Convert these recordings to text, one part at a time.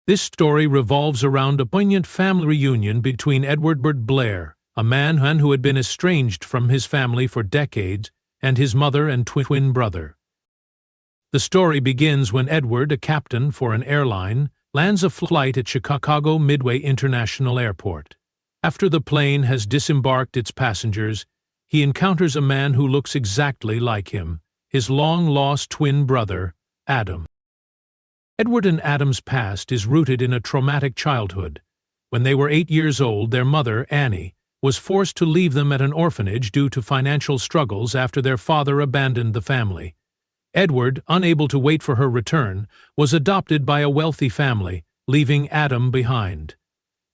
This story revolves around a poignant family reunion between Edward Blair, a man who had been estranged from his family for decades, and his mother and twin brother. The story begins when Edward, a captain for an airline, lands a flight at Chicago Midway International Airport. After the plane has disembarked its passengers, he encounters a man who looks exactly like him, his long-lost twin brother, Adam. Edward and Adam's past is rooted in a traumatic childhood. When they were 8 years old, their mother, Annie, was forced to leave them at an orphanage due to financial struggles after their father abandoned the family. Edward, unable to wait for her return, was adopted by a wealthy family, leaving Adam behind.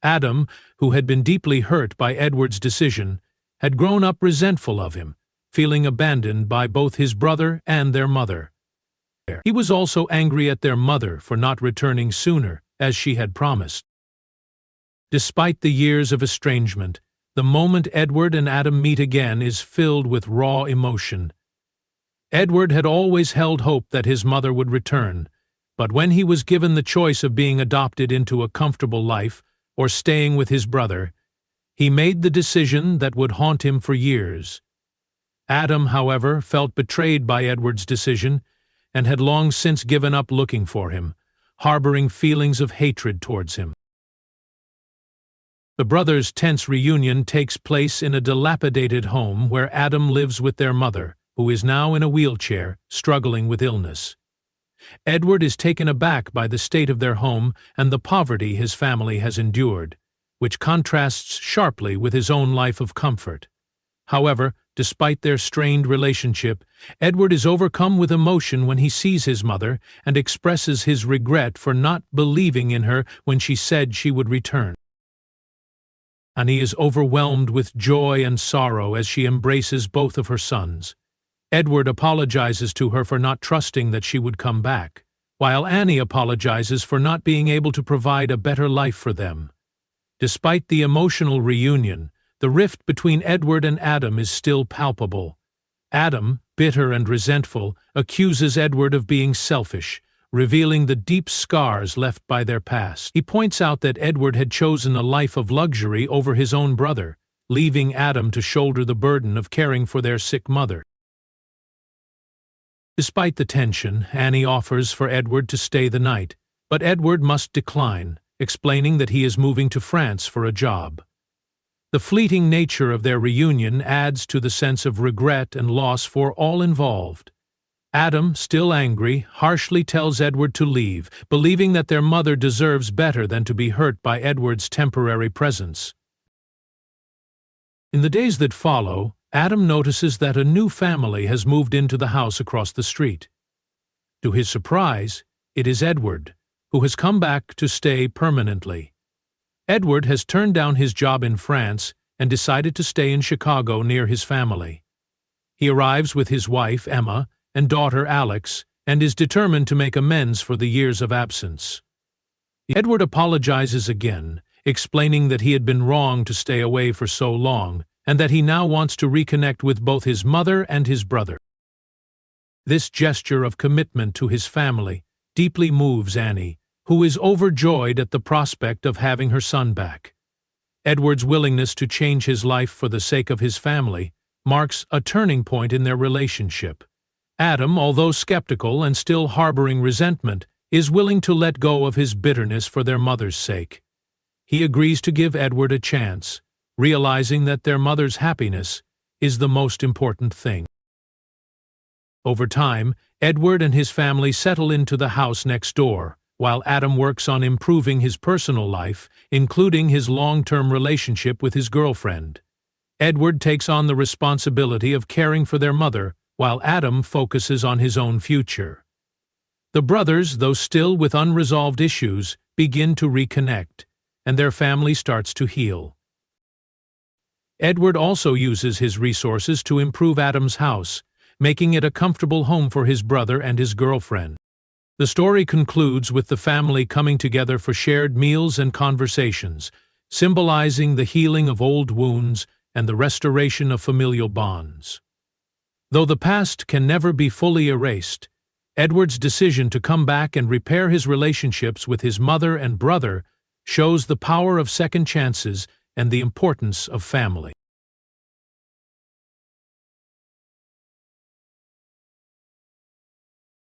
Adam, who had been deeply hurt by Edward's decision, had grown up resentful of him, feeling abandoned by both his brother and their mother. He was also angry at their mother for not returning sooner, as she had promised. Despite the years of estrangement, the moment Edward and Adam meet again is filled with raw emotion. Edward had always held hope that his mother would return, but when he was given the choice of being adopted into a comfortable life or staying with his brother, he made the decision that would haunt him for years. Adam, however, felt betrayed by Edward's decision and had long since given up looking for him, harboring feelings of hatred towards him. The brothers' tense reunion takes place in a dilapidated home where Adam lives with their mother, who is now in a wheelchair, struggling with illness. Edward is taken aback by the state of their home and the poverty his family has endured, which contrasts sharply with his own life of comfort. However, despite their strained relationship, Edward is overcome with emotion when he sees his mother and expresses his regret for not believing in her when she said she would return. And he is overwhelmed with joy and sorrow as she embraces both of her sons. Edward apologizes to her for not trusting that she would come back, while Annie apologizes for not being able to provide a better life for them. Despite the emotional reunion, the rift between Edward and Adam is still palpable. Adam, bitter and resentful, accuses Edward of being selfish, revealing the deep scars left by their past. He points out that Edward had chosen a life of luxury over his own brother, leaving Adam to shoulder the burden of caring for their sick mother. Despite the tension, Annie offers for Edward to stay the night, but Edward must decline, explaining that he is moving to France for a job. The fleeting nature of their reunion adds to the sense of regret and loss for all involved. Adam, still angry, harshly tells Edward to leave, believing that their mother deserves better than to be hurt by Edward's temporary presence. In the days that follow, Adam notices that a new family has moved into the house across the street. To his surprise, it is Edward, who has come back to stay permanently. Edward has turned down his job in France and decided to stay in Chicago near his family. He arrives with his wife, Emma, and daughter, Alex, and is determined to make amends for the years of absence. Edward apologizes again, explaining that he had been wrong to stay away for so long, and that he now wants to reconnect with both his mother and his brother. This gesture of commitment to his family deeply moves Annie, who is overjoyed at the prospect of having her son back. Edward's willingness to change his life for the sake of his family marks a turning point in their relationship. Adam, although skeptical and still harboring resentment, is willing to let go of his bitterness for their mother's sake. He agrees to give Edward a chance, realizing that their mother's happiness is the most important thing. Over time, Edward and his family settle into the house next door, while Adam works on improving his personal life, including his long-term relationship with his girlfriend. Edward takes on the responsibility of caring for their mother, while Adam focuses on his own future. The brothers, though still with unresolved issues, begin to reconnect, and their family starts to heal. Edward also uses his resources to improve Adam's house, making it a comfortable home for his brother and his girlfriend. The story concludes with the family coming together for shared meals and conversations, symbolizing the healing of old wounds and the restoration of familial bonds. Though the past can never be fully erased, Edward's decision to come back and repair his relationships with his mother and brother shows the power of second chances and the importance of family.